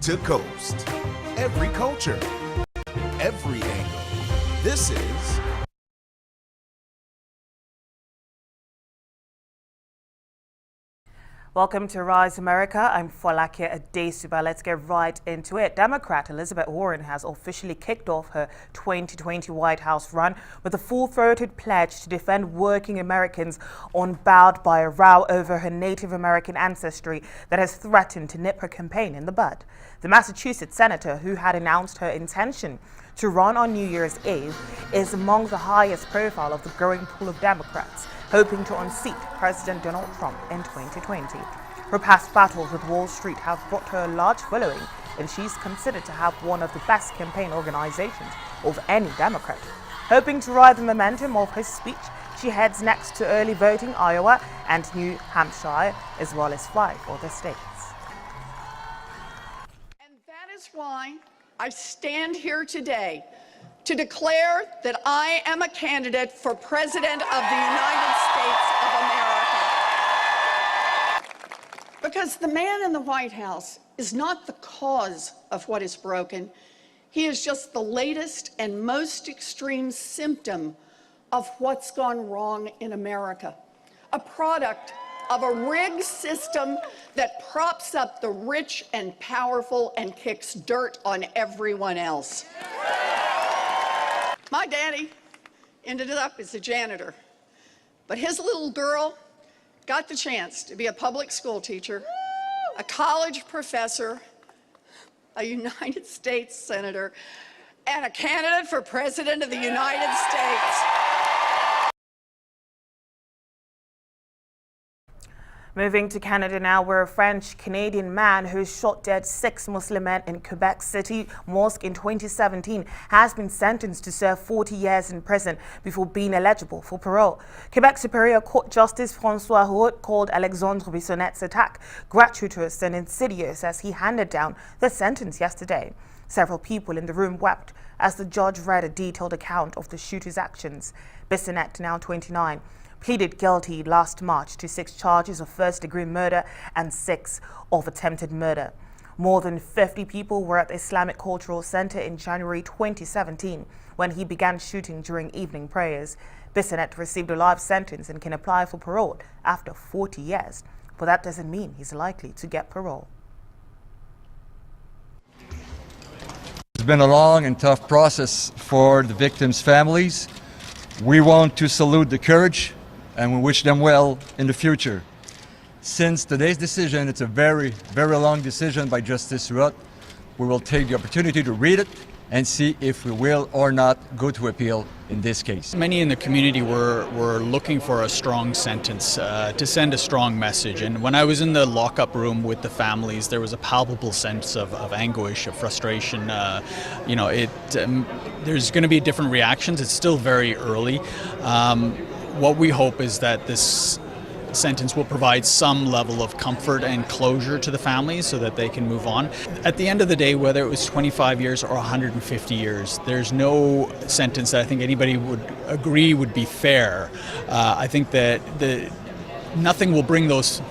to coast. Every culture, every angle. This is Welcome to Rise America. I'm Folake Adesugba. Let's get right into it. Democrat Elizabeth Warren has officially kicked off her 2020 White House run with a full-throated pledge to defend working Americans unbowed by a row over her Native American ancestry that has threatened to nip her campaign in the bud. The Massachusetts senator, who had announced her intention to run on New Year's Eve, is among the highest profile of the growing pool of Democrats hoping to unseat President Donald Trump in 2020. Her past battles with Wall Street have brought her a large following, and she's considered to have one of the best campaign organizations of any Democrat. Hoping to ride the momentum of her speech, she heads next to early voting Iowa and New Hampshire, as well as 5 other states. And that is why I stand here today to declare that I am a candidate for President of the United States of America. Because the man in the White House is not the cause of what is broken. He is just the latest and most extreme symptom of what's gone wrong in America. A product of a rigged system that props up the rich and powerful and kicks dirt on everyone else. My daddy ended up as a janitor, but his little girl got the chance to be a public school teacher, a college professor, a United States senator, and a candidate for President of the United States. Moving to Canada now, where a French-Canadian man who shot dead 6 Muslim men in Quebec City mosque in 2017 has been sentenced to serve 40 years in prison before being eligible for parole. Quebec Superior Court Justice François Roux called Alexandre Bissonnette's attack gratuitous and insidious as he handed down the sentence yesterday. Several people in the room wept as the judge read a detailed account of the shooter's actions. Bissonnette, now 29, pleaded guilty last March to 6 charges of first-degree murder and 6 of attempted murder. More than 50 people were at the Islamic Cultural Center in January 2017 when he began shooting during evening prayers. Bissonnette received a life sentence and can apply for parole after 40 years, but that doesn't mean he's likely to get parole. It's been a long and tough process for the victims' families. We want to salute the courage and we wish them well in the future. Since today's decision, it's a very, very long decision by Justice Roux, we will take the opportunity to read it and see if we will or not go to appeal in this case. Many in the community were looking for a strong sentence to send a strong message. And when I was in the lockup room with the families, there was a palpable sense of anguish, of frustration. There's going to be different reactions. It's still very early. What we hope is that this sentence will provide some level of comfort and closure to the families so that they can move on. At the end of the day, whether it was 25 years or 150 years, there's no sentence that I think anybody would agree would be fair. I think that nothing will bring those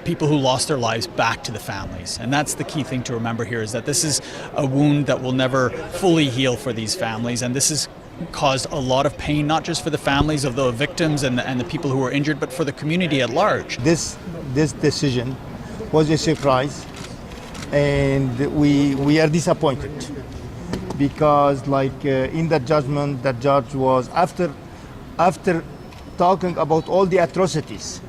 people who lost their lives back to the families. And that's the key thing to remember here, is that this is a wound that will never fully heal for these families. And this is caused a lot of pain, not just for the families of the victims and the people who were injured, but for the community at large. This decision was a surprise, and we are disappointed because, in the judgment, the judge was after talking about all the atrocities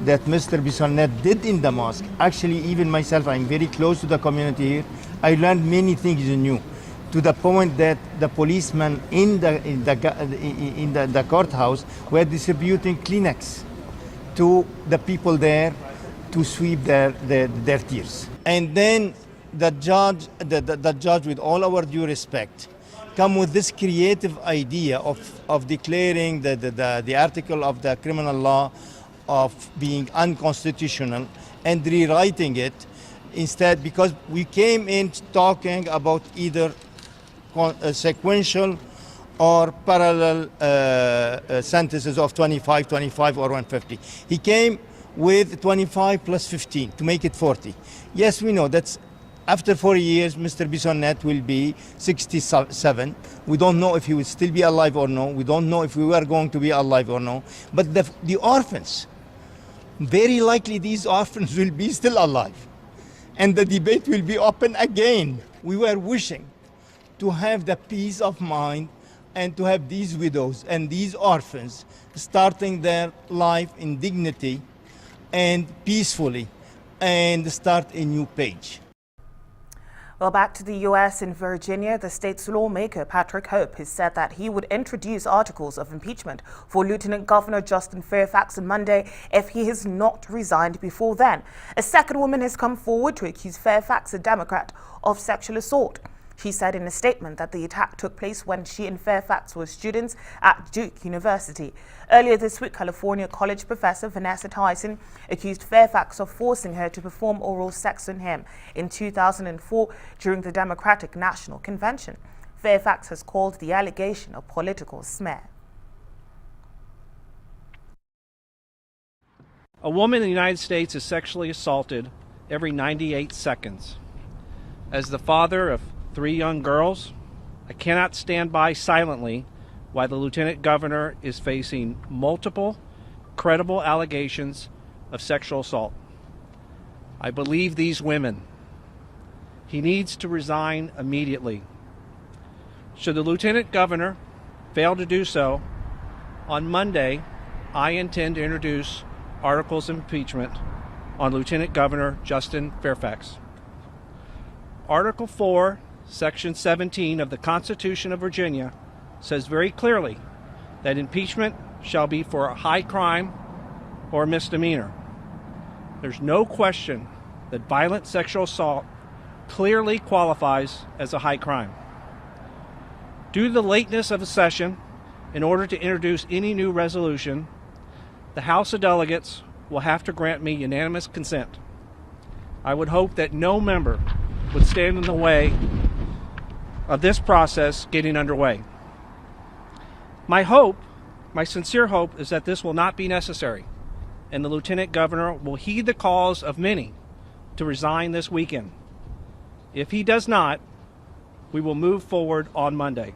that Mr. Bissonnette did in the mosque. Actually, even myself, I'm very close to the community here. I learned many things new, to the point that the policemen in the courthouse were distributing Kleenex to the people there to sweep their tears. And then the judge, with all our due respect, come with this creative idea of declaring the article of the criminal law of being unconstitutional and rewriting it instead, because we came in talking about either sequential or parallel sentences of 25, 25 or 150. He came with 25 plus 15 to make it 40. Yes, we know that's After 4 years, Mr. Bissonnette will be 67. We don't know if he will still be alive or no. We don't know if we were going to be alive or no. But the orphans, very likely these orphans will be still alive. And the debate will be open again. We were wishing to have the peace of mind and to have these widows and these orphans starting their life in dignity and peacefully and start a new page. Well, back to the U.S. in Virginia, the state's lawmaker, Patrick Hope, has said that he would introduce articles of impeachment for Lieutenant Governor Justin Fairfax on Monday if he has not resigned before then. A second woman has come forward to accuse Fairfax, a Democrat, of sexual assault. She said in a statement that the attack took place when she and Fairfax were students at Duke University. Earlier this week, California College professor Vanessa Tyson accused Fairfax of forcing her to perform oral sex on him in 2004 during the Democratic National Convention. Fairfax has called the allegation a political smear. A woman in the United States is sexually assaulted every 98 seconds. As the father of 3 young girls, I cannot stand by silently while the Lieutenant Governor is facing multiple credible allegations of sexual assault. I believe these women. He needs to resign immediately. Should the Lieutenant Governor fail to do so, on Monday, I intend to introduce articles of impeachment on Lieutenant Governor Justin Fairfax. Article 4, Section 17 of the Constitution of Virginia says very clearly that impeachment shall be for a high crime or misdemeanor. There's no question that violent sexual assault clearly qualifies as a high crime. Due to the lateness of the session, in order to introduce any new resolution, the House of Delegates will have to grant me unanimous consent. I would hope that no member would stand in the way of this process getting underway. My sincere hope, is that this will not be necessary, and the Lieutenant Governor will heed the calls of many to resign this weekend. If he does not, we will move forward on Monday.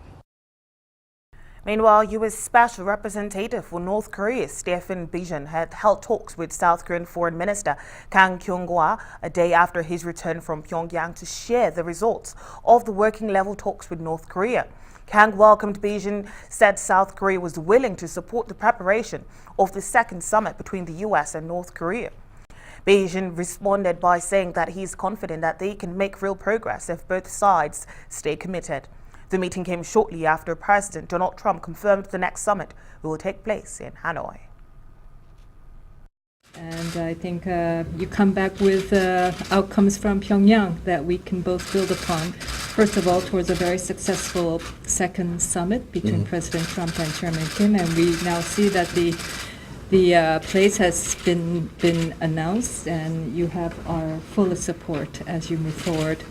Meanwhile, U.S. Special Representative for North Korea, Stephen Biegun, had held talks with South Korean Foreign Minister Kang Kyung-hwa a day after his return from Pyongyang to share the results of the working-level talks with North Korea. Kang welcomed Biegun, said South Korea was willing to support the preparation of the second summit between the U.S. and North Korea. Biegun responded by saying that he's confident that they can make real progress if both sides stay committed. The meeting came shortly after President Donald Trump confirmed the next summit will take place in Hanoi. And I think you come back with outcomes from Pyongyang that we can both build upon. First of all, towards a very successful second summit between President Trump and Chairman Kim, and we now see that the place has been announced, and you have our full support as you move forward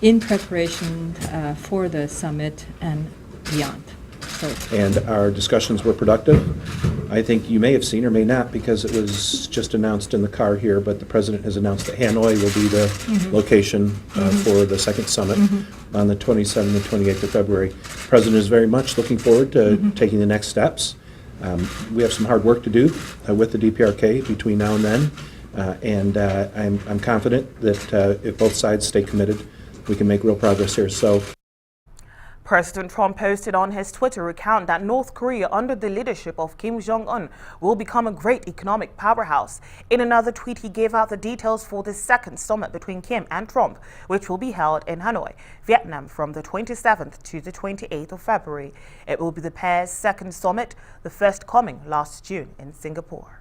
in preparation for the summit and beyond. And our discussions were productive. I think you may have seen or may not, because it was just announced in the car here, but the President has announced that Hanoi will be the location for the second summit on the 27th and 28th of February. The President is very much looking forward to taking the next steps. We have some hard work to do with the DPRK between now and then, and I'm confident that if both sides stay committed, we can make real progress here. So, President Trump posted on his Twitter account that North Korea, under the leadership of Kim Jong-un, will become a great economic powerhouse. In another tweet, he gave out the details for the second summit between Kim and Trump, which will be held in Hanoi, Vietnam, from the 27th to the 28th of February. It will be the pair's second summit, the first coming last June in Singapore.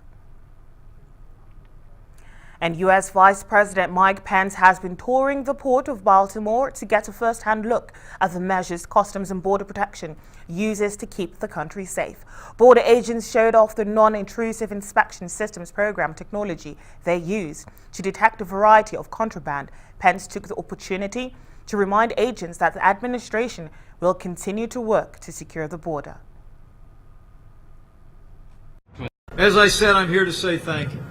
And U.S. Vice President Mike Pence has been touring the port of Baltimore to get a first-hand look at the measures Customs and Border Protection uses to keep the country safe. Border agents showed off the non-intrusive inspection systems program technology they use to detect a variety of contraband. Pence took the opportunity to remind agents that the administration will continue to work to secure the border. As I said, I'm here to say thank you,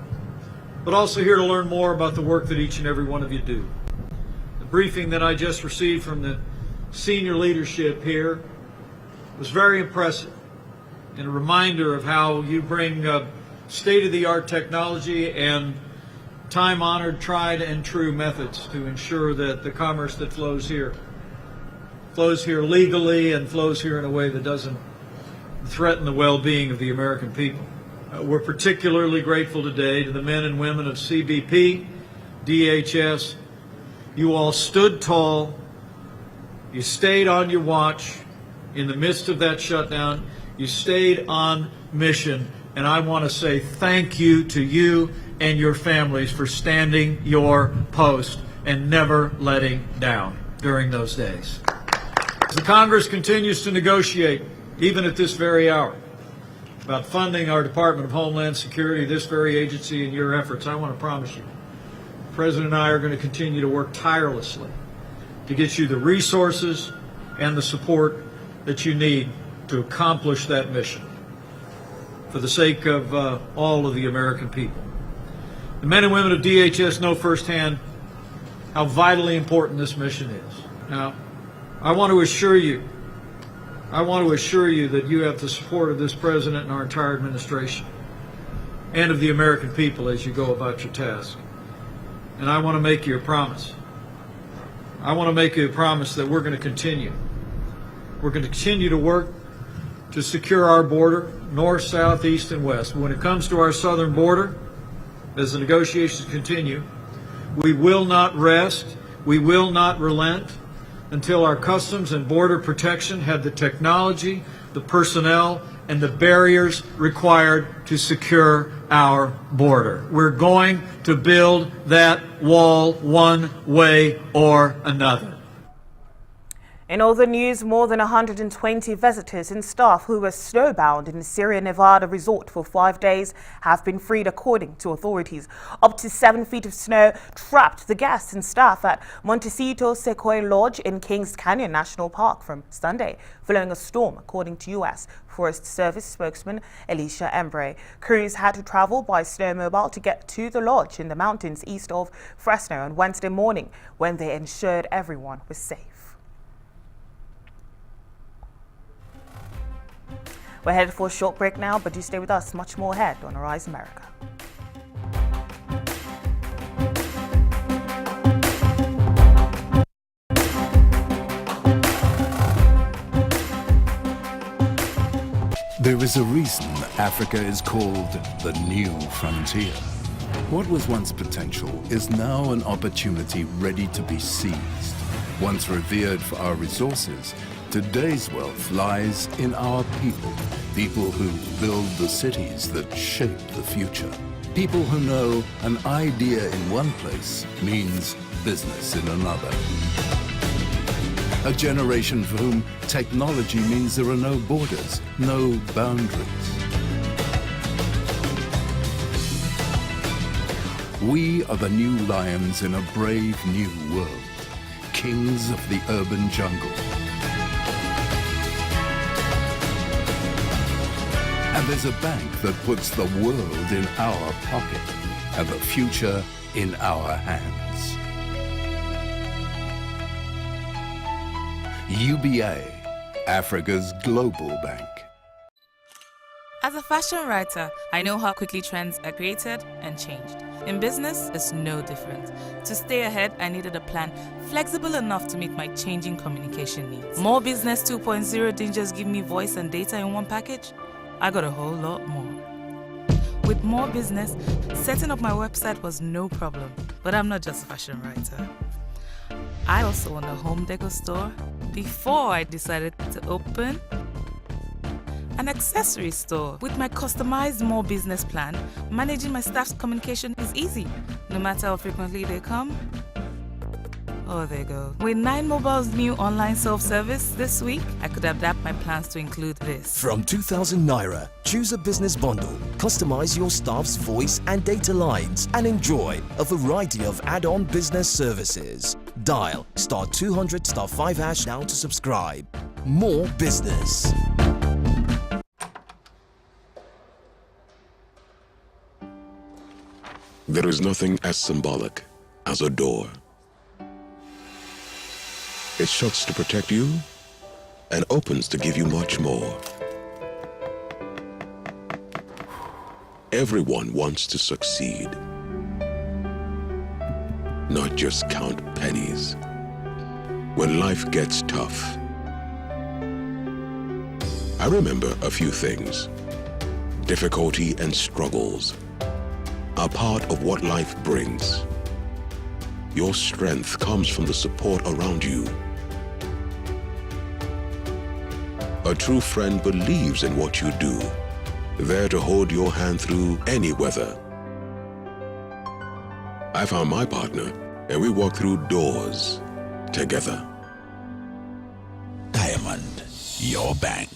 but also here to learn more about the work that each and every one of you do. The briefing that I just received from the senior leadership here was very impressive and a reminder of how you bring state-of-the-art technology and time-honored, tried and true methods to ensure that the commerce that flows here legally and flows here in a way that doesn't threaten the well-being of the American people. We're particularly grateful today to the men and women of CBP, DHS. You all stood tall. You stayed on your watch in the midst of that shutdown. You stayed on mission. And I want to say thank you to you and your families for standing your post and never letting down during those days. As the Congress continues to negotiate, even at this very hour, about funding our Department of Homeland Security, this very agency, and your efforts, I want to promise you, the President and I are going to continue to work tirelessly to get you the resources and the support that you need to accomplish that mission for the sake of all of the American people. The men and women of DHS know firsthand how vitally important this mission is. Now, I want to assure you that you have the support of this President and our entire administration and of the American people as you go about your task. And I want to make you a promise. I want to make you a promise that we're going to continue. We're going to continue to work to secure our border, north, south, east, and west. But when it comes to our southern border, as the negotiations continue, we will not rest, we will not relent until our Customs and Border Protection have the technology, the personnel, and the barriers required to secure our border. We're going to build that wall one way or another. In other news, more than 120 visitors and staff who were snowbound in the Sierra Nevada resort for 5 days have been freed, according to authorities. Up to 7 feet of snow trapped the guests and staff at Montecito Sequoia Lodge in Kings Canyon National Park from Sunday, following a storm, according to U.S. Forest Service spokesman Alicia Embre. Crews had to travel by snowmobile to get to the lodge in the mountains east of Fresno on Wednesday morning, when they ensured everyone was safe. We're headed for a short break now, but do stay with us. Much more ahead on Arise America. There is a reason Africa is called the new frontier. What was once potential is now an opportunity ready to be seized. Once revered for our resources, today's wealth lies in our people. People who build the cities that shape the future. People who know an idea in one place means business in another. A generation for whom technology means there are no borders, no boundaries. We are the new lions in a brave new world, kings of the urban jungle. And there's a bank that puts the world in our pocket and the future in our hands. UBA, Africa's global bank. As a fashion writer, I know how quickly trends are created and changed. In business, it's no different. To stay ahead, I needed a plan flexible enough to meet my changing communication needs. More Business 2.0 didn't just give me voice and data in one package. I got a whole lot more. With More Business, setting up my website was no problem. But I'm not just a fashion writer. I also own a home decor store before I decided to open an accessory store. With my customized More Business plan, managing my staff's communication is easy. No matter how frequently they come or they go. With 9mobile's new online self-service this week, I could adapt my plans to include this. From 2,000 Naira, choose a business bundle, customize your staff's voice and data lines, and enjoy a variety of add-on business services. Dial *200 *5# now to subscribe. More business. There is nothing as symbolic as a door. It shuts to protect you and opens to give you much more. Everyone wants to succeed, not just count pennies. When life gets tough, I remember a few things. Difficulty and struggles are part of what life brings. Your strength comes from the support around you. A true friend believes in what you do, there to hold your hand through any weather. I found my partner, and we walked through doors together. Diamond, your bank.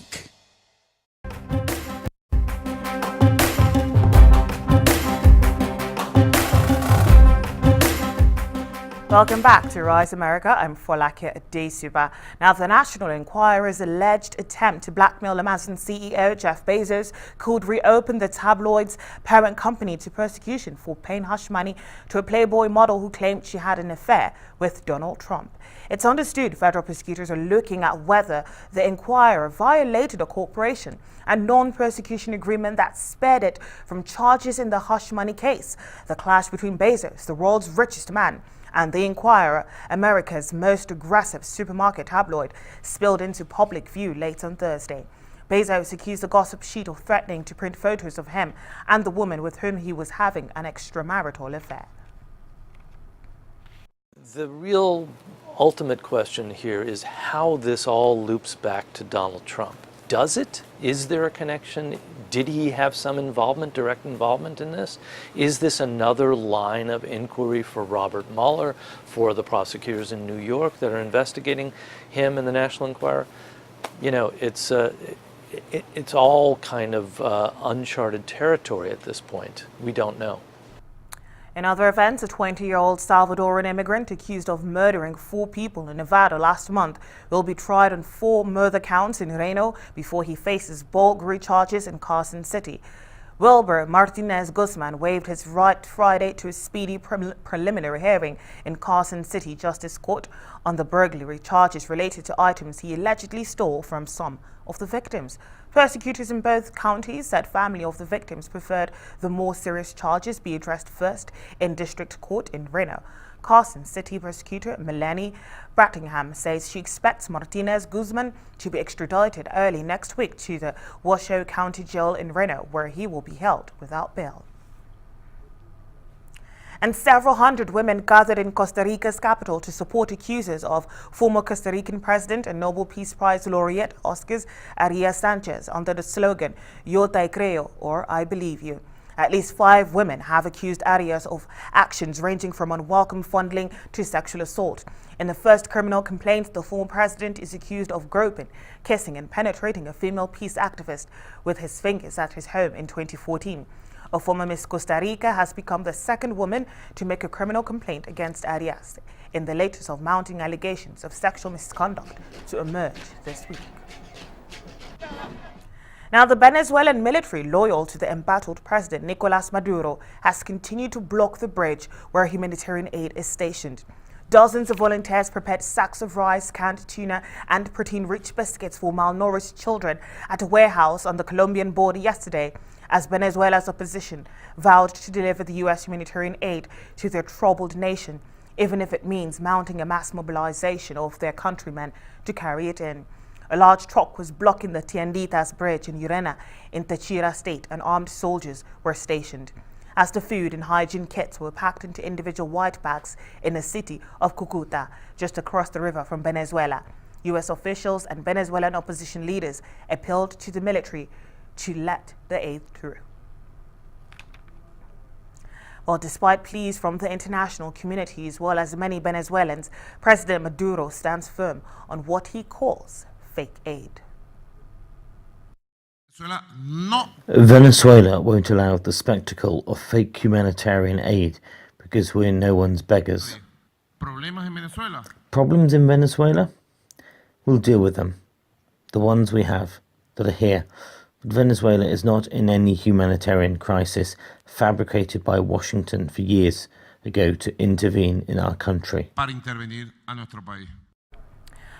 Welcome back to Rise America. I'm Folake Adesugba. Now, the National Enquirer's alleged attempt to blackmail Amazon CEO Jeff Bezos could reopen the tabloid's parent company to persecution for paying hush money to a Playboy model who claimed she had an affair with Donald Trump. It's understood federal prosecutors are looking at whether the Enquirer violated a cooperation and non-persecution agreement that spared it from charges in the hush money case. The clash between Bezos, the world's richest man, and the Enquirer, America's most aggressive supermarket tabloid, spilled into public view late on Thursday. Bezos accused the gossip sheet of threatening to print photos of him and the woman with whom he was having an extramarital affair. The real ultimate question here is how this all loops back to Donald Trump. Does it? Is there a connection? Did he have some involvement, direct involvement in this? Is this another line of inquiry for Robert Mueller, for the prosecutors in New York that are investigating him and the National Enquirer? You know, it's all kind of uncharted territory at this point. We don't know. In other events, a 20-year-old Salvadoran immigrant accused of murdering 4 people in Nevada last month will be tried on 4 murder counts in Reno before he faces burglary charges in Carson City. Wilber Martinez Guzman waived his right Friday to a speedy preliminary hearing in Carson City Justice Court on the burglary charges related to items he allegedly stole from some of the victims. Prosecutors in both counties said family of the victims preferred the more serious charges be addressed first in district court in Reno. Carson City prosecutor Melanie Brattingham says she expects Martinez Guzman to be extradited early next week to the Washoe County Jail in Reno, where he will be held without bail. And several hundred women gathered in Costa Rica's capital to support accusers of former Costa Rican President and Nobel Peace Prize laureate Oscar Arias Sanchez under the slogan, Yo te creo, or I believe you. At least 5 women have accused Arias of actions ranging from unwelcome fondling to sexual assault. In the first criminal complaint, the former president is accused of groping, kissing and penetrating a female peace activist with his fingers at his home in 2014. A former Miss Costa Rica has become the second woman to make a criminal complaint against Arias in the latest of mounting allegations of sexual misconduct to emerge this week. Now, the Venezuelan military, loyal to the embattled president Nicolas Maduro, has continued to block the bridge where humanitarian aid is stationed. Dozens of volunteers prepared sacks of rice, canned tuna, and protein-rich biscuits for malnourished children at a warehouse on the Colombian border yesterday, as Venezuela's opposition vowed to deliver the U.S. humanitarian aid to their troubled nation, even if it means mounting a mass mobilization of their countrymen to carry it in. A large truck was blocking the Tienditas bridge in Urena in Táchira state, and armed soldiers were stationed. As the food and hygiene kits were packed into individual white bags in the city of Cúcuta, just across the river from Venezuela, U.S. officials and Venezuelan opposition leaders appealed to the military to let the aid through. Well, despite pleas from the international community as well as many Venezuelans, President Maduro stands firm on what he calls fake aid. Venezuela won't allow the spectacle of fake humanitarian aid because we're no one's beggars. Problems in Venezuela? We'll deal with them. The ones we have that are here. But Venezuela is not in any humanitarian crisis fabricated by Washington for years ago to intervene in our country.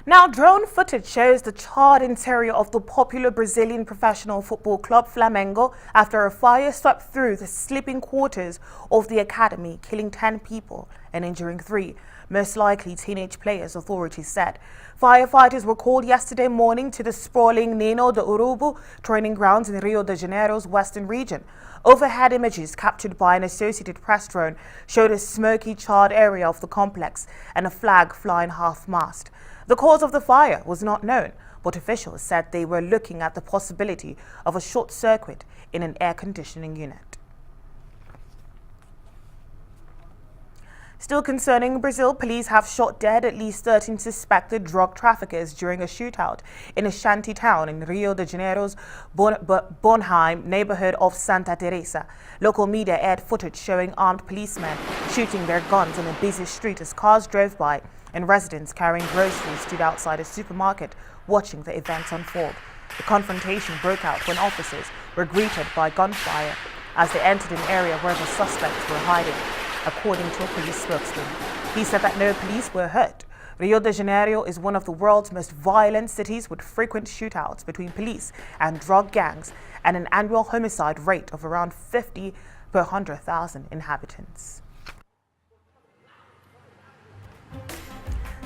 Now, drone footage shows the charred interior of the popular Brazilian professional football club Flamengo after a fire swept through the sleeping quarters of the academy, killing 10 people and injuring 3, most likely teenage players, authorities said. Firefighters were called yesterday morning to the sprawling Nino do Urubu training grounds in Rio de Janeiro's western region. Overhead images captured by an Associated Press drone showed a smoky, charred area of the complex and a flag flying half-mast. The cause of the fire was not known, but officials said they were looking at the possibility of a short circuit in an air conditioning unit. Still concerning Brazil, police have shot dead at least 13 suspected drug traffickers during a shootout in a shanty town in Rio de Janeiro's Bonheim neighborhood of Santa Teresa. Local media aired footage showing armed policemen shooting their guns on a busy street as cars drove by, and residents carrying groceries stood outside a supermarket watching the events unfold. The confrontation broke out when officers were greeted by gunfire as they entered an area where the suspects were hiding, according to a police spokesman. He said that no police were hurt. Rio de Janeiro is one of the world's most violent cities with frequent shootouts between police and drug gangs and an annual homicide rate of around 50 per 100,000 inhabitants.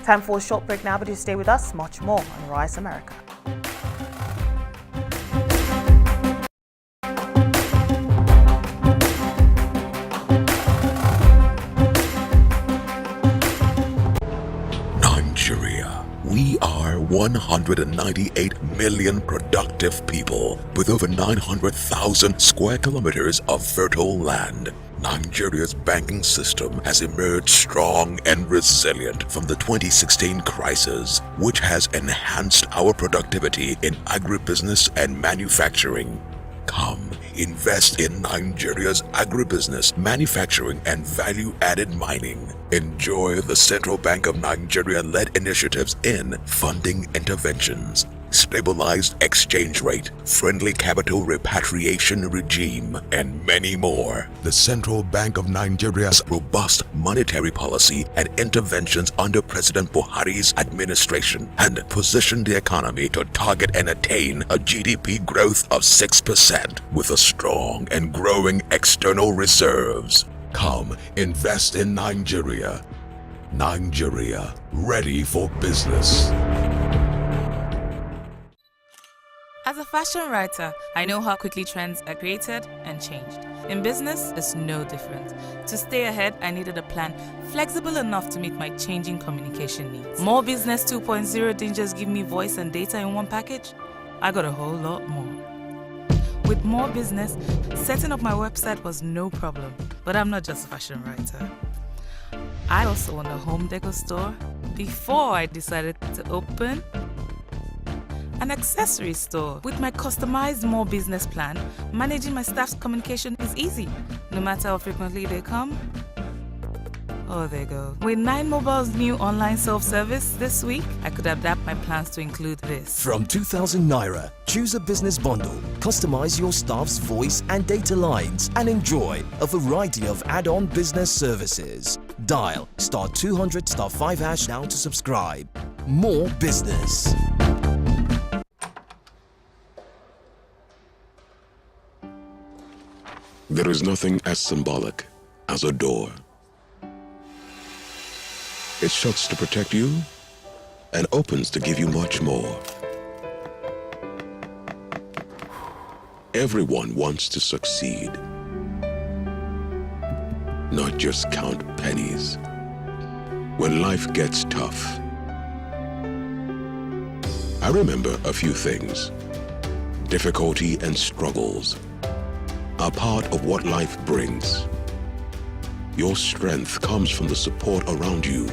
Time for a short break now, but do stay with us. Much more on Rise America. Nigeria. We are 198 million productive people with over 900,000 square kilometers of fertile land. Nigeria's banking system has emerged strong and resilient from the 2016 crisis, which has enhanced our productivity in agribusiness and manufacturing. Come, invest in Nigeria's agribusiness, manufacturing, and value-added mining. Enjoy the Central Bank of Nigeria-led initiatives in funding interventions, stabilized exchange rate, friendly capital repatriation regime, and many more. The Central Bank of Nigeria's robust monetary policy and interventions under President Buhari's administration and positioned the economy to target and attain a GDP growth of 6% with a strong and growing external reserves. Come, invest in Nigeria. Nigeria, ready for business. As a fashion writer, I know how quickly trends are created and changed. In business, it's no different. To stay ahead, I needed a plan flexible enough to meet my changing communication needs. More Business 2.0 didn't just give me voice and data in one package. I got a whole lot more. With More Business, setting up my website was no problem. But I'm not just a fashion writer. I also own a home decor store before I decided to open an accessory store. With my customized More Business plan, managing my staff's communication is easy. No matter how frequently they come, oh, they go. With 9 Mobile's new online self-service this week, I could adapt my plans to include this. From 2,000 Naira, choose a business bundle, customize your staff's voice and data lines, and enjoy a variety of add-on business services. Dial *200 *5# now to subscribe. More Business. There is nothing as symbolic as a door. It shuts to protect you and opens to give you much more. Everyone wants to succeed, not just count pennies. When life gets tough, I remember a few things. Difficulty and struggles are part of what life brings. Your strength comes from the support around you.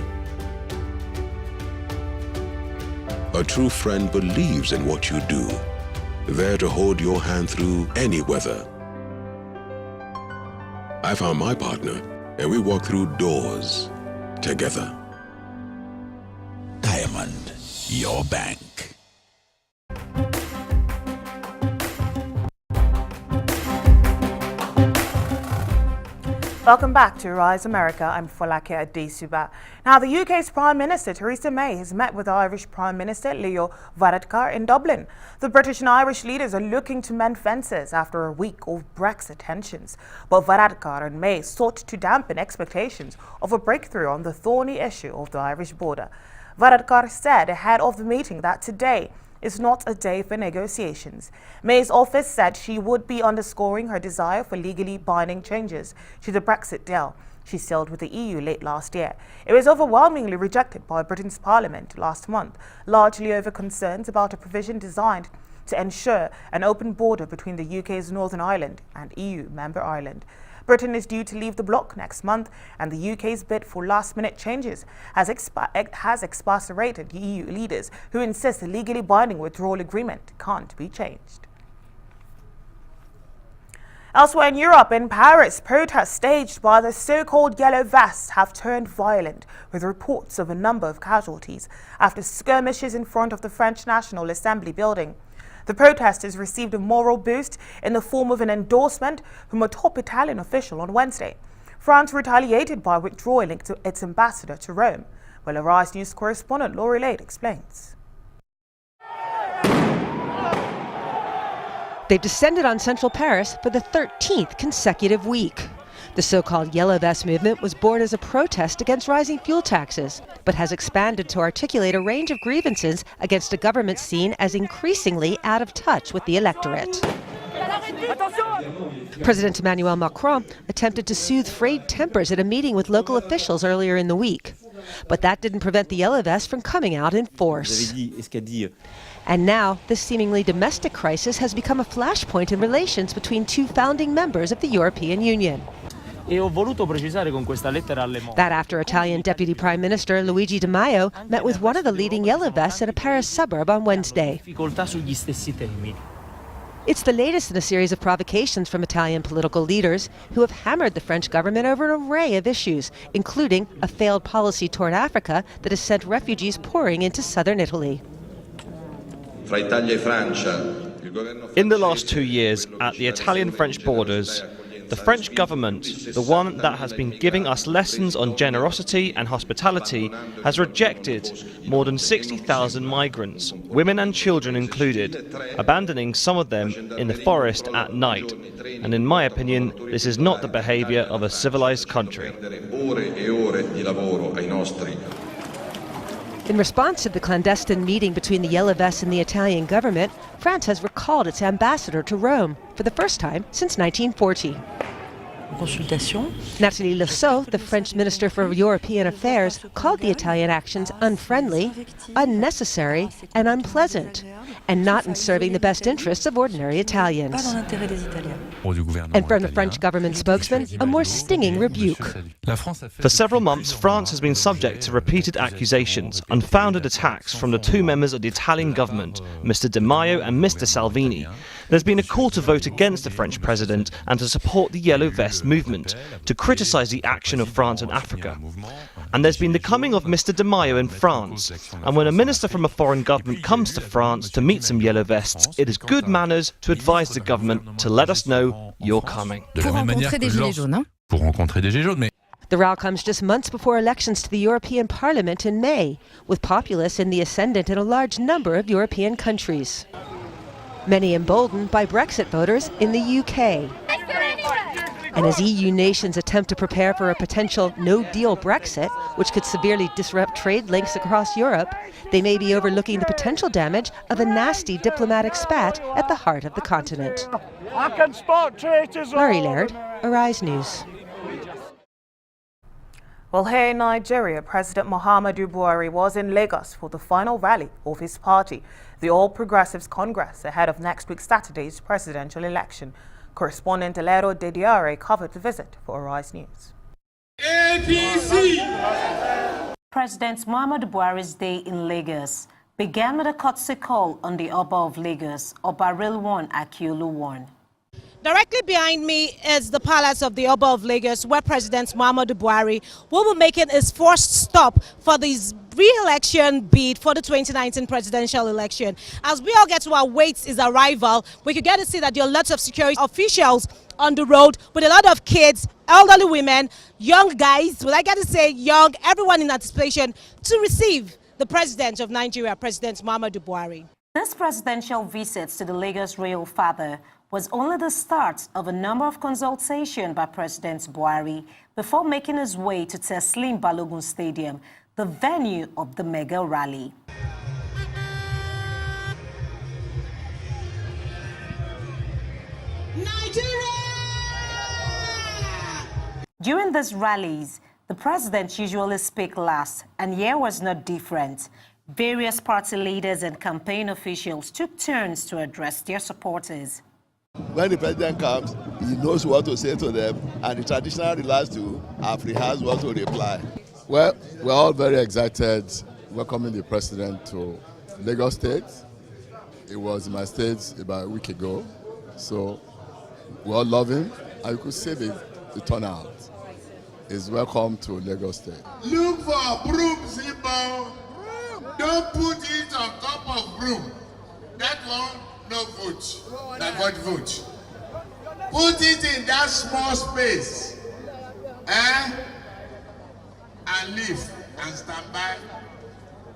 A true friend believes in what you do, there to hold your hand through any weather. I found my partner, and we walked through doors together. Diamond, your bank. Welcome back to Rise America. I'm Folake Adesugba. Now, the UK's Prime Minister Theresa May has met with Irish Prime Minister Leo Varadkar in Dublin. The British and Irish leaders are looking to mend fences after a week of Brexit tensions. But Varadkar and May sought to dampen expectations of a breakthrough on the thorny issue of the Irish border. Varadkar said ahead of the meeting that today is not a day for negotiations. May's office said she would be underscoring her desire for legally binding changes to the Brexit deal she sealed with the EU late last year. It was overwhelmingly rejected by Britain's Parliament last month, largely over concerns about a provision designed to ensure an open border between the UK's Northern Ireland and EU member Ireland. Britain is due to leave the bloc next month, and the UK's bid for last-minute changes has exasperated EU leaders who insist the legally binding withdrawal agreement can't be changed. Elsewhere in Europe, in Paris, protests staged by the so-called Yellow Vests have turned violent, with reports of a number of casualties after skirmishes in front of the French National Assembly building. The protesters received a moral boost in the form of an endorsement from a top Italian official on Wednesday. France retaliated by withdrawing its ambassador to Rome. Well, Arise News correspondent Laurie Lade explains. They've descended on central Paris for the 13th consecutive week. The so-called Yellow Vest movement was born as a protest against rising fuel taxes, but has expanded to articulate a range of grievances against a government seen as increasingly out of touch with the electorate. President Emmanuel Macron attempted to soothe frayed tempers at a meeting with local officials earlier in the week. But that didn't prevent the Yellow Vests from coming out in force. And now, this seemingly domestic crisis has become a flashpoint in relations between two founding members of the European Union. That after Italian Deputy Prime Minister Luigi Di Maio met with one of the leading Yellow Vests at a Paris suburb on Wednesday. It's the latest in a series of provocations from Italian political leaders who have hammered the French government over an array of issues, including a failed policy toward Africa that has sent refugees pouring into southern Italy. In the last 2 years, at the Italian-French borders, the French government, the one that has been giving us lessons on generosity and hospitality, has rejected more than 60,000 migrants, women and children included, abandoning some of them in the forest at night. And in my opinion, this is not the behavior of a civilized country. In response to the clandestine meeting between the Yellow Vests and the Italian government, France has recalled its ambassador to Rome for the first time since 1940. Nathalie Loiseau, the French Minister for European Affairs, called the Italian actions unfriendly, unnecessary, and unpleasant, and not in serving the best interests of ordinary Italians. And from the French government spokesman, a more stinging rebuke. For several months, France has been subject to repeated accusations, unfounded attacks from the two members of the Italian government, Mr. Di Maio and Mr. Salvini. There's been a call to vote against the French president and to support the Yellow Vest movement, to criticise the action of France in Africa. And there's been the coming of Mr. Di Maio in France. And when a minister from a foreign government comes to France to meet some Yellow Vests, it is good manners to advise the government to let us know you're coming. The row comes just months before elections to the European Parliament in May, with populists in the ascendant in a large number of European countries. Many emboldened by Brexit voters in the UK. And as EU nations attempt to prepare for a potential no-deal Brexit, which could severely disrupt trade links across Europe, they may be overlooking the potential damage of a nasty diplomatic spat at the heart of the continent. Laurie Laird, Arise News. Well, here in Nigeria, President Muhammadu Buhari was in Lagos for the final rally of his party, the All Progressives Congress, ahead of next week Saturday's presidential election. Correspondent Alero Dediare covered the visit for Arise News. APC! President Muhammadu Buhari's day in Lagos began with a courtesy call on the Oba of Lagos, Oba Rilwan Akiolu I. Directly behind me is the Palace of the Oba of Lagos, where President Muhammadu Buhari will be making his first stop for this re-election bid for the 2019 presidential election. As we all get to await his arrival, we could get to see that there are lots of security officials on the road with a lot of kids, elderly women, young guys, well, I got to say young, everyone in anticipation to receive the President of Nigeria, President Muhammadu Buhari. This presidential visit to the Lagos royal father was only the start of a number of consultations by President Buhari before making his way to Teslim Balogun Stadium, the venue of the mega rally. During these rallies, the president usually speaks last, and here was not different. Various party leaders and campaign officials took turns to address their supporters. When the president comes, he knows what to say to them, and the traditional rulers too have rehearsed what to reply. Well, we're all very excited welcoming the president to Lagos State. It was in my state about a week ago, so we all love him, and you could see the turnout. Is welcome to Lagos State. Look for broom, Zimbo. Don't put it on top of broom. That one, no vote. That one vote. Put it in that small space. And leave and stand by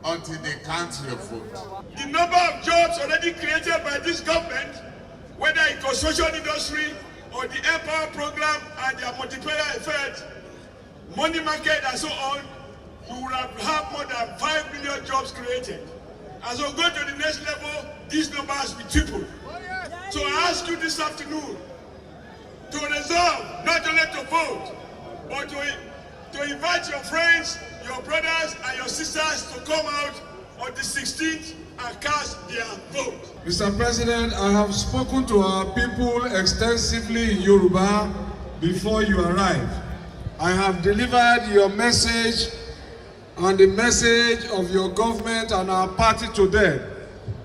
until they count your vote. The number of jobs already created by this government, whether in construction industry or the Empower program and their multiplier effect, money market and so on, you will have more than 5 million jobs created. As we go to the next level, these numbers will triple. So I ask you this afternoon to resolve not only to vote, but to invite your friends, your brothers and your sisters to come out on the 16th and cast their vote. Mr. President, I have spoken to our people extensively in Yoruba before you arrived. I have delivered your message and the message of your government and our party to them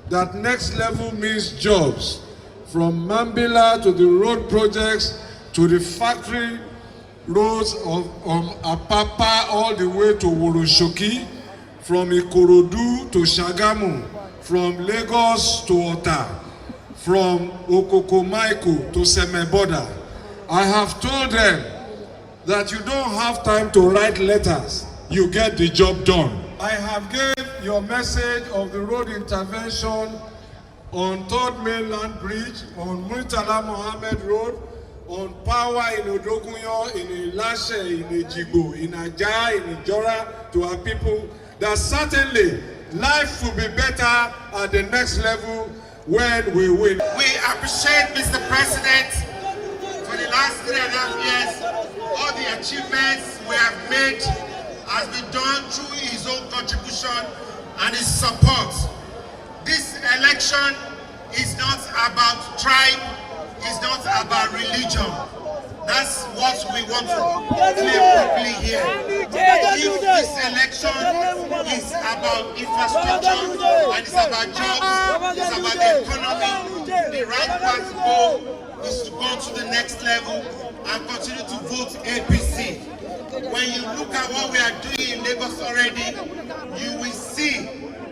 that next level means jobs, from Mambila to the road projects to the factory roads of Apapa all the way to Woroshoki, from Ikorodu to Shagamu, from Lagos to Ota, from Okokomaiko to Semeboda. I have told them that you don't have time to write letters, you get the job done. I have gave your message of the road intervention on 3rd Mainland Bridge, on Murtala Mohammed Road, on power in Odogunyo, in Ilashe, in Ejigbo, in Ajah, in Ijora, to our people, that certainly life will be better at the next level when we win. We appreciate Mr. President for the last 3.5 years. All the achievements we have made has been done through his own contribution and his support. This election is not about tribe, it's not about religion. That's what we want to clear properly here. If this election is about infrastructure and it's about jobs, it's about the economy, the right path to go is to go to the next level and continue to vote APC. When you look at what we are doing in Lagos already, you will see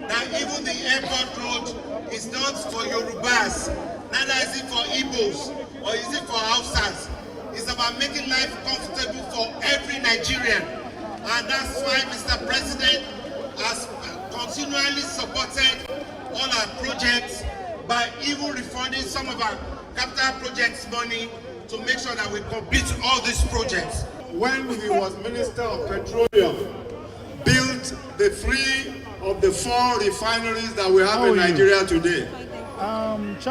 that even the airport road is not for Yorubas, neither is it for Igbos or is it for Hausas. It's about making life comfortable for every Nigerian. And that's why Mr. President has continually supported all our projects by even refunding some of our capital projects money to make sure that we complete all these projects. When he was Minister of Petroleum, built the 3 of the 4 refineries that we have in Nigeria today.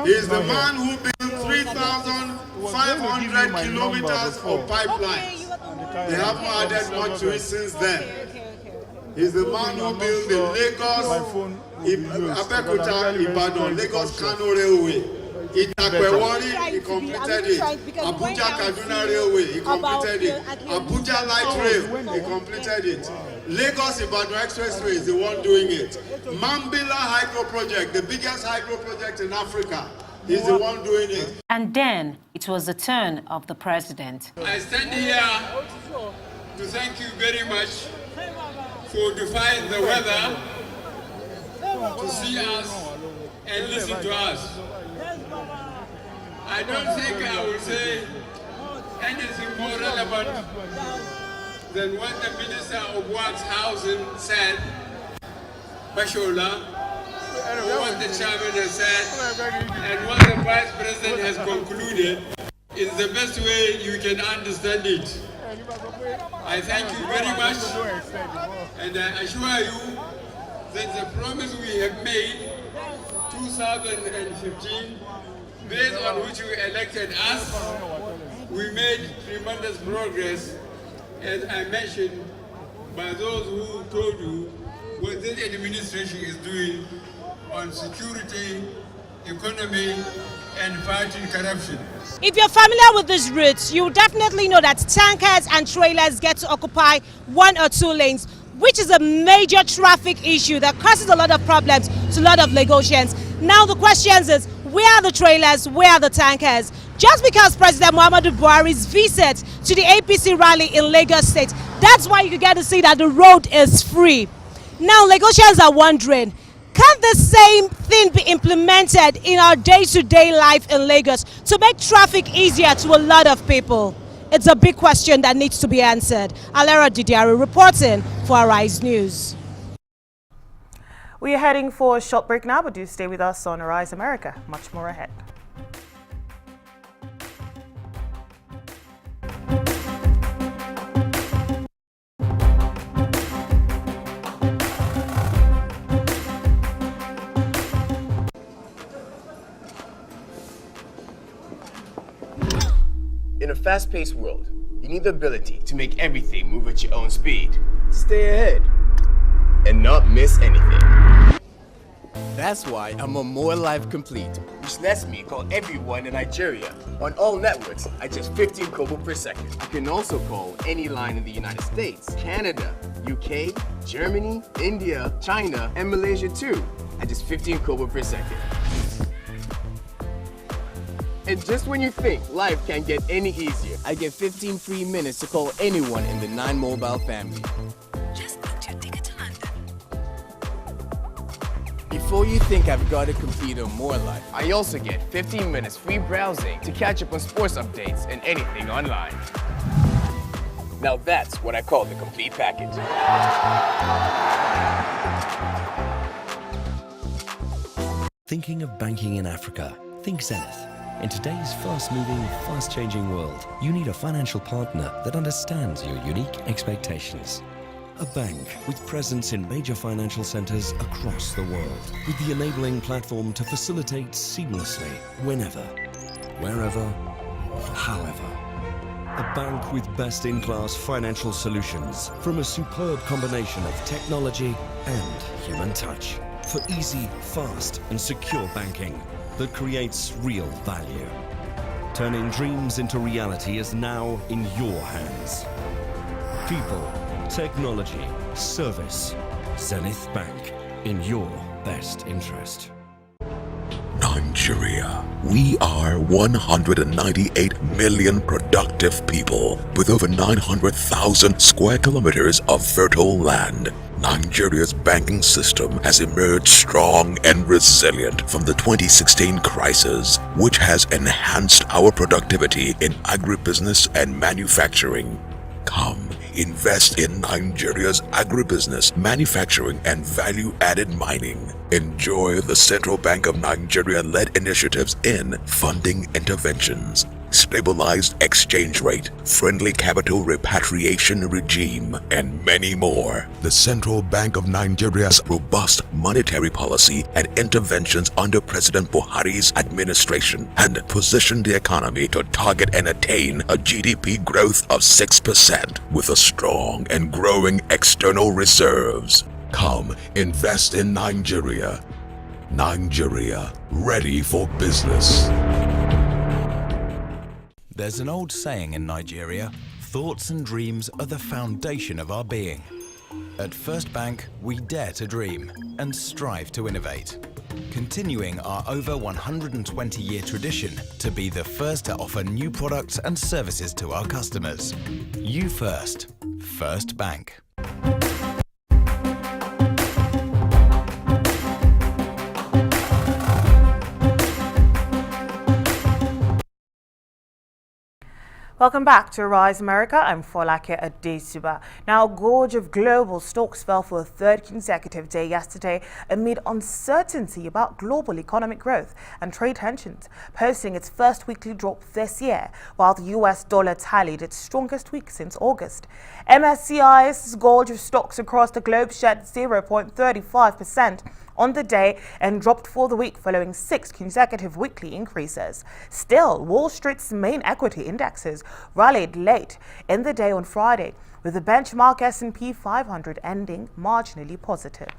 He is the man who built 3,500 kilometers of pipelines. They haven't added much to it since then. He's the man who built the Lagos, Abeokuta, Ibadan, Lagos Kano Railway. Itakwewari, he completed it. Abuja Kaduna Railway, he completed it. Abuja Light Rail, he completed it. Lagos Ibadan Expressway is the one doing it. Mambila Hydro Project, the biggest hydro project in Africa. He's the one doing it. And then it was the turn of the president. I stand here to thank you very much for defying the weather to see us and listen to us. I don't think I will say anything more relevant than what the Minister of Works Housing said, Bashola, what the chairman has said, and what the Vice President has concluded is the best way you can understand it. I thank you very much, and I assure you that the promise we have made 2015, based on which you elected us, we made tremendous progress, as I mentioned, by those who told you what this administration is doing on security, economy, and fighting corruption. If you're familiar with these routes, you definitely know that tankers and trailers get to occupy 1 or 2 lanes, which is a major traffic issue that causes a lot of problems to a lot of Lagosians. Now the question is, where are the trailers, where are the tankers? Just because President Muhammadu Buhari's visit to the APC rally in Lagos State, that's why you get to see that the road is free. Now Lagosians are wondering, can the same thing be implemented in our day-to-day life in Lagos to make traffic easier to a lot of people? It's a big question that needs to be answered. Alera Didiari reporting for Arise News. We are heading for a short break now, but do stay with us on Arise America. Much more ahead. In a fast-paced world, you need the ability to make everything move at your own speed. Stay ahead and not miss anything. That's why I'm on More Life Complete, which lets me call everyone in Nigeria on all networks at just 15 kobo per second. You can also call any line in the United States, Canada, UK, Germany, India, China, and Malaysia too, at just 15 kobo per second. And just when you think life can't get any easier, I get 15 free minutes to call anyone in the 9 Mobile family. Just booked your ticket to London. Before you think I've got to compete on More Life, I also get 15 minutes free browsing to catch up on sports updates and anything online. Now that's what I call the complete package. Thinking of banking in Africa? Think Zenith. In today's fast-moving, fast-changing world, you need a financial partner that understands your unique expectations. A bank with presence in major financial centers across the world, with the enabling platform to facilitate seamlessly, whenever, wherever, however. A bank with best-in-class financial solutions from a superb combination of technology and human touch for easy, fast, and secure banking that creates real value. Turning dreams into reality is now in your hands. People, technology, service. Zenith Bank, in your best interest. Nigeria. We are 198 million productive people with over 900,000 square kilometers of fertile land. Nigeria's banking system has emerged strong and resilient from the 2016 crisis, which has enhanced our productivity in agribusiness and manufacturing. Come, invest in Nigeria's agribusiness, manufacturing, and value-added mining. Enjoy the Central Bank of Nigeria-led initiatives in funding interventions, stabilized exchange rate, friendly capital repatriation regime, and many more. The Central Bank of Nigeria's robust monetary policy and interventions under President Buhari's administration and positioned the economy to target and attain a GDP growth of 6% with a strong and growing external reserves. Come, invest in Nigeria. Nigeria, ready for business. There's an old saying in Nigeria, thoughts and dreams are the foundation of our being. At First Bank, we dare to dream and strive to innovate. continuing our over 120-year tradition to be the first to offer new products and services to our customers. You first. First Bank. Welcome back to Rise America. I'm Folake Adesugba. Now, a gorge of global stocks fell for a third consecutive day yesterday amid uncertainty about global economic growth and trade tensions, posting its first weekly drop this year, while the US dollar tallied its strongest week since August. MSCI's gorge of stocks across the globe shed 0.35% on the day and dropped for the week following 6 consecutive weekly increases. Still, Wall Street's main equity indexes rallied late in the day on Friday, with the benchmark S&P 500 ending marginally positive.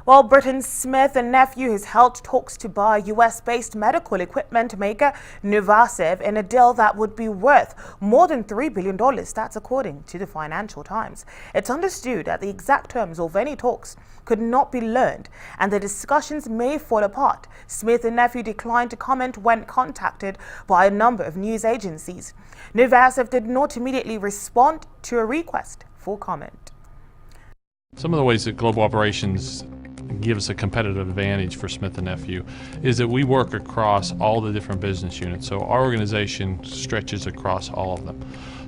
While Britain's Smith & Nephew has held talks to buy US-based medical equipment maker Novasiv in a deal that would be worth more than $3 billion, that's according to the Financial Times. It's understood that the exact terms of any talks could not be learned, and the discussions may fall apart. Smith & Nephew declined to comment when contacted by a number of news agencies. Novasiv did not immediately respond to a request for comment. Some of the ways that global operations gives a competitive advantage for Smith & Nephew is that we work across all the different business units. So our organization stretches across all of them.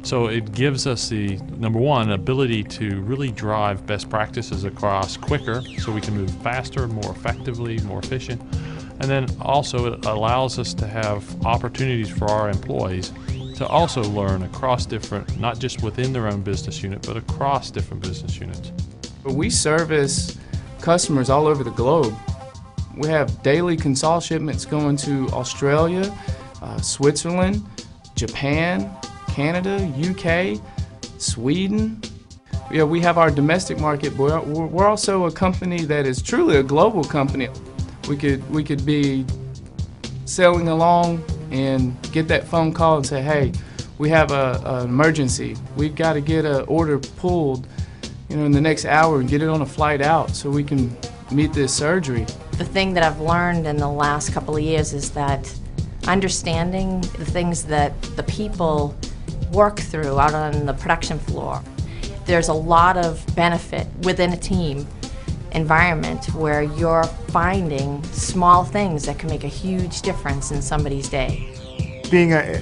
So it gives us the, number one, ability to really drive best practices across quicker so we can move faster, more effectively, more efficient. And then also it allows us to have opportunities for our employees to also learn across different, not just within their own business unit, but across different business units. We service customers all over the globe. We have daily console shipments going to Australia, Switzerland, Japan, Canada, UK, Sweden. Yeah, we have our domestic market, but we're also a company that is truly a global company. We could be sailing along and get that phone call and say, hey, we have an emergency. We've got to get an order pulled in the next hour and get it on a flight out so we can meet this surgery. The thing that I've learned in the last couple of years is that understanding the things that the people work through out on the production floor. There's a lot of benefit within a team environment where you're finding small things that can make a huge difference in somebody's day. Being a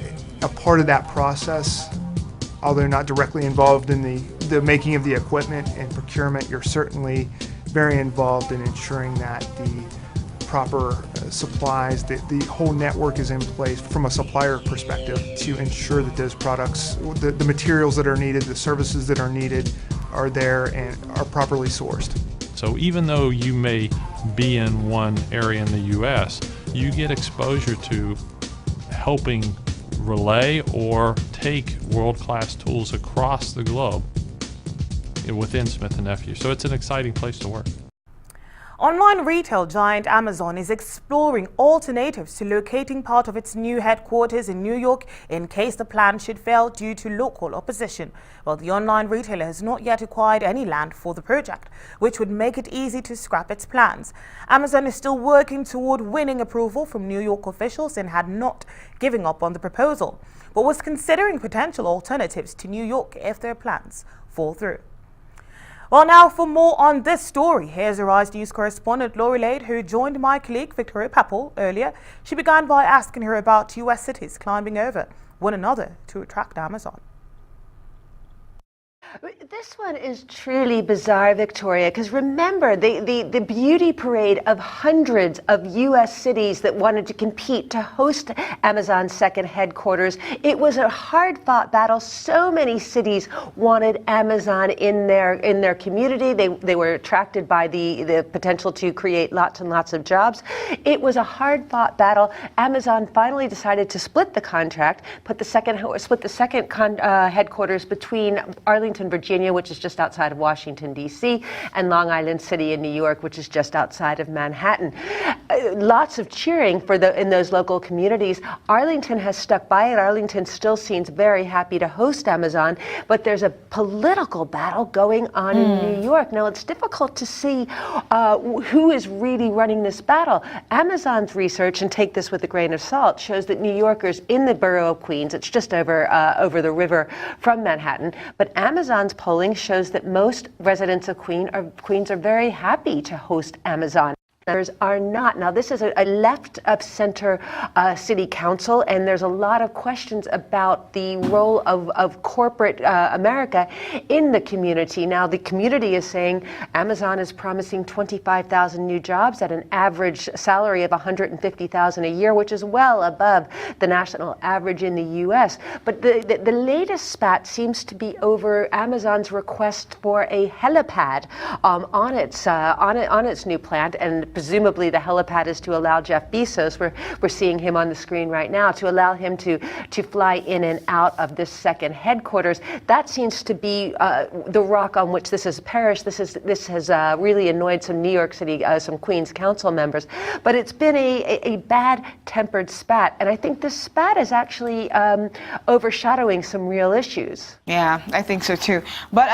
part of that process, although not directly involved in the making of the equipment and procurement, you're certainly very involved in ensuring that the proper supplies, the whole network is in place from a supplier perspective to ensure that those products, the materials that are needed, the services that are needed are there and are properly sourced. So even though you may be in one area in the US, you get exposure to helping relay or take world-class tools across the globe within Smith & Nephew. So it's an exciting place to work. Online retail giant Amazon is exploring alternatives to locating part of its new headquarters in New York in case the plan should fail due to local opposition. Well, the online retailer has not yet acquired any land for the project, which would make it easy to scrap its plans. Amazon is still working toward winning approval from New York officials and had not given up on the proposal, but was considering potential alternatives to New York if their plans fall through. Well, now for more on this story, here's Arise News correspondent Lori Lade, who joined my colleague Victoria Papel earlier. She began by asking her about US cities climbing over one another to attract Amazon. This one is truly bizarre, Victoria, because remember the beauty parade of hundreds of U.S. cities that wanted to compete to host Amazon's second headquarters. It was a hard-fought battle. So many cities wanted Amazon in their community. They were attracted by the potential to create lots and lots of jobs. It was a hard-fought battle. battle, Amazon finally decided to split the contract, split the second headquarters between Arlington, Virginia, which is just outside of Washington, D.C., and Long Island City in New York, which is just outside of Manhattan. Lots of cheering in those local communities. Arlington has stuck by it. Arlington still seems very happy to host Amazon, but there's a political battle going on in New York. Now, it's difficult to see who is really running this battle. Amazon's research, and take this with a grain of salt, shows that New Yorkers in the borough of Queens, it's just over the river from Manhattan, but Amazon's polling shows that most residents of Queens are very happy to host Amazon. Others are not. Now, this is a left-of-center city council, and there's a lot of questions about the role of corporate America in the community. Now, the community is saying Amazon is promising 25,000 new jobs at an average salary of $150,000 a year, which is well above the national average in the U.S. But the latest spat seems to be over Amazon's request for a helipad on its new plant, and presumably the helipad is to allow Jeff Bezos, we're seeing him on the screen right now, to allow him to fly in and out of this second headquarters. That seems to be the rock on which this has perished. This has really annoyed some New York City, some Queens council members. But it's been a bad-tempered spat, and I think this spat is actually overshadowing some real issues. Yeah, I think so too. But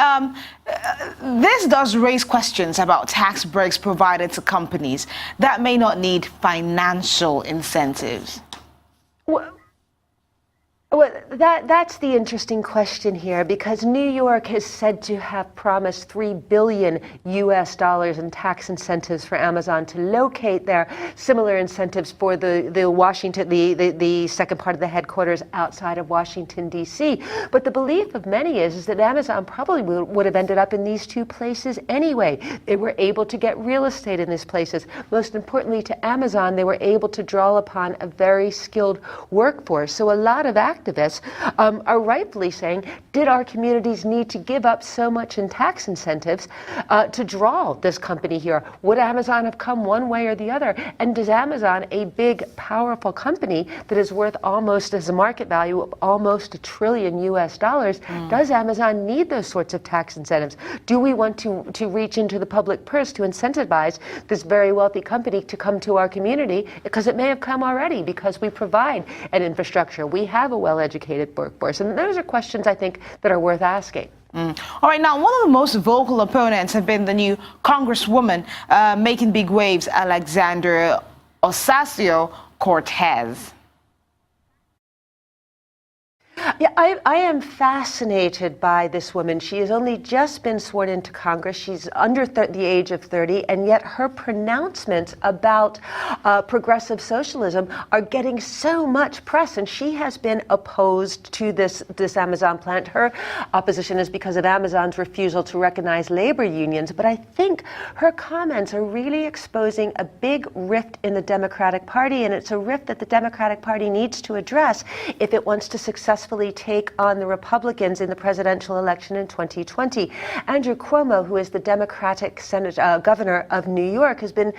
this does raise questions about tax breaks provided to companies that may not need financial incentives. Well, that's the interesting question here, because New York is said to have promised $3 billion in tax incentives for Amazon to locate there. Similar incentives for the second part of the headquarters outside of Washington, D.C. But the belief of many is that Amazon probably would have ended up in these two places anyway. They were able to get real estate in these places. Most importantly to Amazon, they were able to draw upon a very skilled workforce. So a lot of activists are rightfully saying, did our communities need to give up so much in tax incentives to draw this company here? Would Amazon have come one way or the other? And does Amazon, a big, powerful company that is worth almost, as a market value of almost $1 trillion, does Amazon need those sorts of tax incentives? Do we want to reach into the public purse to incentivize this very wealthy company to come to our community? Because it may have come already, because we provide an infrastructure. We have a well-educated workforce. And those are questions, I think, that are worth asking. All right, now, one of the most vocal opponents have been the new Congresswoman making big waves, Alexandria Ocasio-Cortez. Yeah, I am fascinated by this woman. She has only just been sworn into Congress. She's under the age of 30, and yet her pronouncements about progressive socialism are getting so much press, and she has been opposed to this Amazon plant. Her opposition is because of Amazon's refusal to recognize labor unions, but I think her comments are really exposing a big rift in the Democratic Party, and it's a rift that the Democratic Party needs to address if it wants to successfully take on the Republicans in the presidential election in 2020. Andrew Cuomo, who is the Democratic governor of New York, has been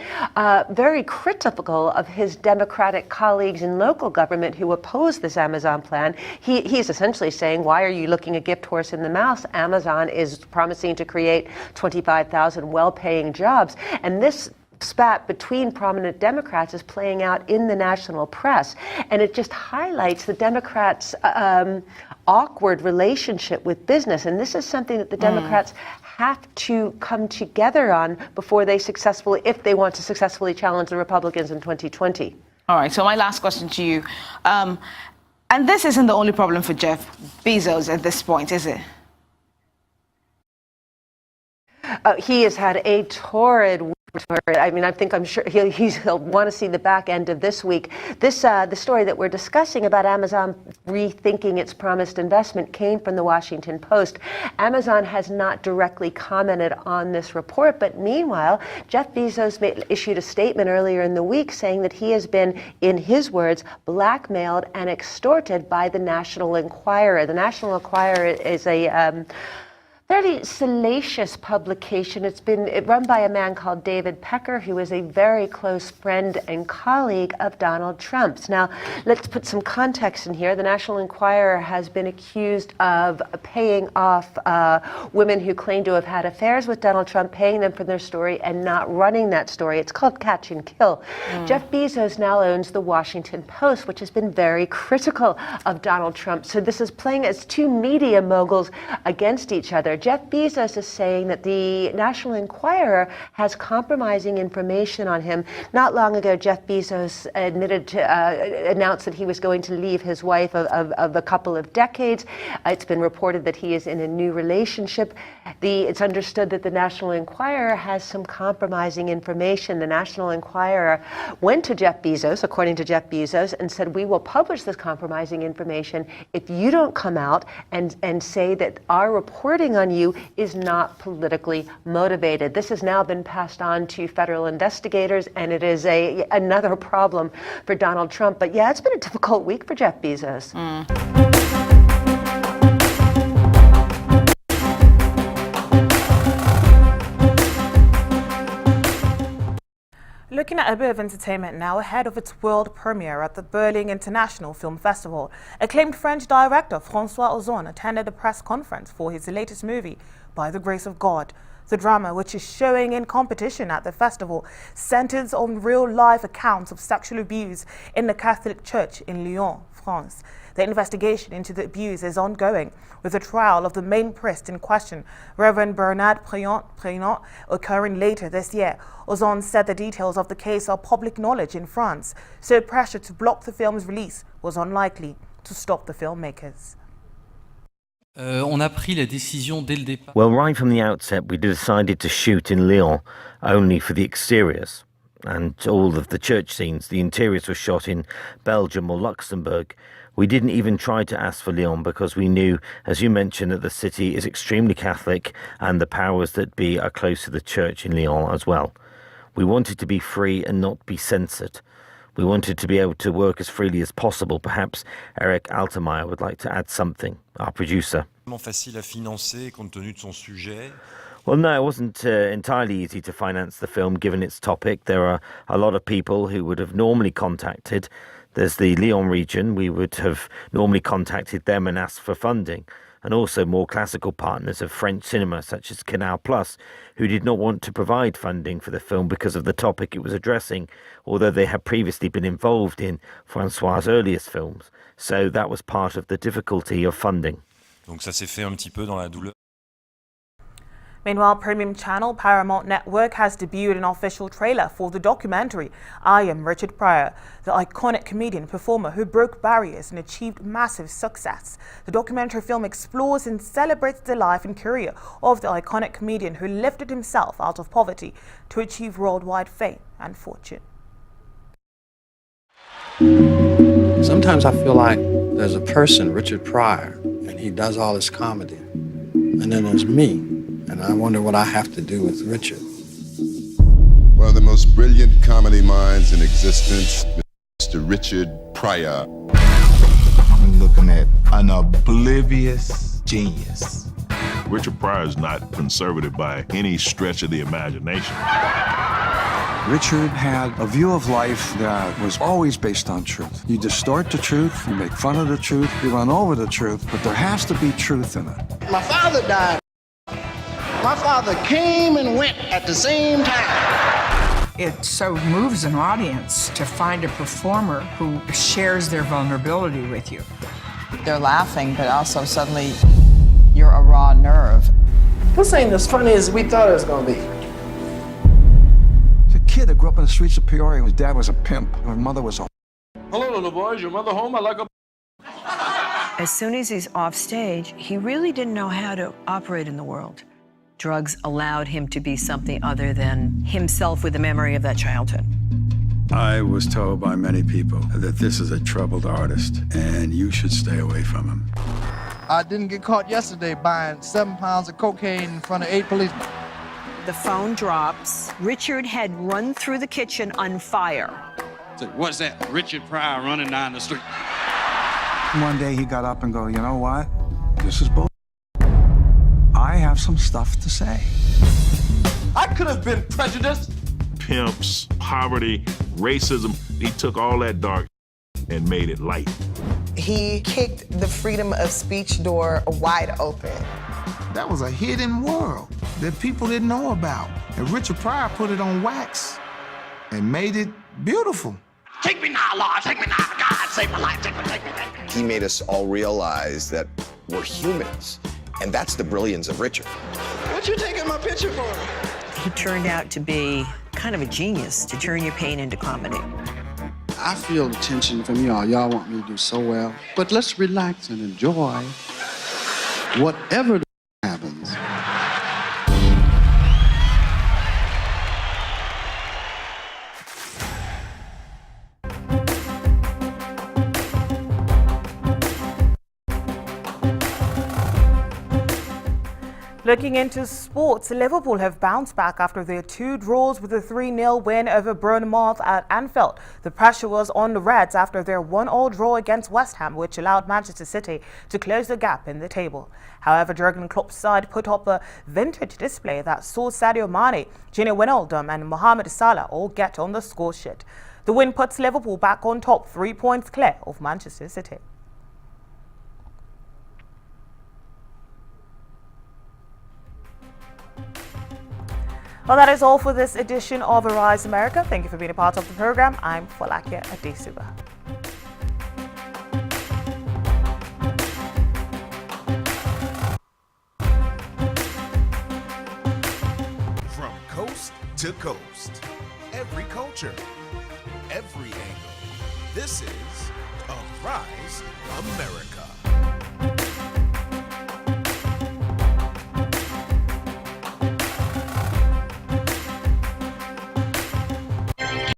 very critical of his Democratic colleagues in local government who oppose this Amazon plan. He's essentially saying, why are you looking a gift horse in the mouth? Amazon is promising to create 25,000 well-paying jobs. And this spat between prominent Democrats is playing out in the national press, and it just highlights the Democrats' awkward relationship with business. And this is something that the Democrats have to come together on before they if they want to successfully challenge the Republicans in 2020. All right, so my last question to you, and this isn't the only problem for Jeff Bezos at this point, is it? He has had a torrid week. I'm sure he'll want to see the back end of this week. The story that we're discussing about Amazon rethinking its promised investment came from the Washington Post. Amazon has not directly commented on this report, but meanwhile, Jeff Bezos issued a statement earlier in the week saying that he has been, in his words, blackmailed and extorted by the National Enquirer. The National Enquirer is a fairly salacious publication. It's run by a man called David Pecker, who is a very close friend and colleague of Donald Trump's. Now, let's put some context in here. The National Enquirer has been accused of paying off women who claim to have had affairs with Donald Trump, paying them for their story and not running that story. It's called Catch and Kill. Jeff Bezos now owns the Washington Post, which has been very critical of Donald Trump. So this is playing as two media moguls against each other. Jeff Bezos is saying that the National Enquirer has compromising information on him. Not long ago, Jeff Bezos announced that he was going to leave his wife of a couple of decades. It's been reported that he is in a new relationship. It's understood that the National Enquirer has some compromising information. The National Enquirer went to Jeff Bezos, according to Jeff Bezos, and said, we will publish this compromising information if you don't come out and say that our reporting on you is not politically motivated. This has now been passed on to federal investigators, and it is another problem for Donald Trump. But yeah, it's been a difficult week for Jeff Bezos. Looking at a bit of entertainment now, ahead of its world premiere at the Berlin International Film Festival, acclaimed French director François Ozon attended a press conference for his latest movie, By the Grace of God. The drama, which is showing in competition at the festival, centers on real-life accounts of sexual abuse in the Catholic Church in Lyon, France. The investigation into the abuse is ongoing, with the trial of the main priest in question, Reverend Bernard Prénant, occurring later this year. Ozon said the details of the case are public knowledge in France, so pressure to block the film's release was unlikely to stop the filmmakers. On a pris la décision dès le départ. Well, right from the outset, we decided to shoot in Lyon only for the exteriors and all of the church scenes. The interiors were shot in Belgium or Luxembourg. We didn't even try to ask for Lyon because we knew, as you mentioned, that the city is extremely Catholic and the powers that be are close to the church in Lyon as well. We wanted to be free and not be censored. We wanted to be able to work as freely as possible. Perhaps Eric Altemeyer would like to add something, our producer. Facile à financer compte tenu de son sujet. Well, no, it wasn't entirely easy to finance the film given its topic. There are a lot of people who would have normally contacted. There's the Lyon region. We would have normally contacted them and asked for funding. And also more classical partners of French cinema, such as Canal Plus, who did not want to provide funding for the film because of the topic it was addressing, although they had previously been involved in François' earliest films. So that was part of the difficulty of funding. Donc ça s'est fait un petit peu dans la douleur. Meanwhile, premium channel Paramount Network has debuted an official trailer for the documentary I Am Richard Pryor, the iconic comedian performer who broke barriers and achieved massive success. The documentary film explores and celebrates the life and career of the iconic comedian who lifted himself out of poverty to achieve worldwide fame and fortune. Sometimes I feel like there's a person, Richard Pryor, and he does all this comedy. And then there's me. And I wonder what I have to do with Richard. One of the most brilliant comedy minds in existence, Mr. Richard Pryor. I'm looking at an oblivious genius. Richard Pryor is not conservative by any stretch of the imagination. Richard had a view of life that was always based on truth. You distort the truth, you make fun of the truth, you run over the truth, but there has to be truth in it. My father died. My father came and went at the same time. It so moves an audience to find a performer who shares their vulnerability with you. They're laughing, but also suddenly you're a raw nerve. This ain't as funny as we thought it was gonna be. He's a kid that grew up in the streets of Peoria. His dad was a pimp, and his mother was a... Hello, little boys. Your mother home? I like a... As soon as he's off stage, he really didn't know how to operate in the world. Drugs allowed him to be something other than himself with the memory of that childhood. I was told by many people that this is a troubled artist, and you should stay away from him. I didn't get caught yesterday buying 7 pounds of cocaine in front of 8 policemen. The phone drops. Richard had run through the kitchen on fire. So what's that? Richard Pryor running down the street. One day he got up and go, you know what? This is bull. I have have some stuff to say. I could have been prejudiced. Pimps, poverty, racism, he took all that dark and made it light. He kicked the freedom of speech door wide open. That was a hidden world that people didn't know about. And Richard Pryor put it on wax and made it beautiful. Take me now, Lord, take me now. God, save my life, take me, take me, take me. He made us all realize that we're humans, and that's the brilliance of Richard. What you taking my picture for? He turned out to be kind of a genius to turn your pain into comedy. I feel the tension from y'all. Y'all want me to do so well. But let's relax and enjoy whatever happens. Looking into sports, Liverpool have bounced back after their 2 draws with a 3-0 win over Bournemouth at Anfield. The pressure was on the Reds after their 1-1 draw against West Ham, which allowed Manchester City to close the gap in the table. However, Jurgen Klopp's side put up a vintage display that saw Sadio Mane, Gini Wijnaldum and Mohamed Salah all get on the score sheet. The win puts Liverpool back on top, 3 points clear of Manchester City. Well, that is all for this edition of Arise America. Thank you for being a part of the program. I'm Folake Adesugba. From coast to coast, every culture, every angle. This is Arise America.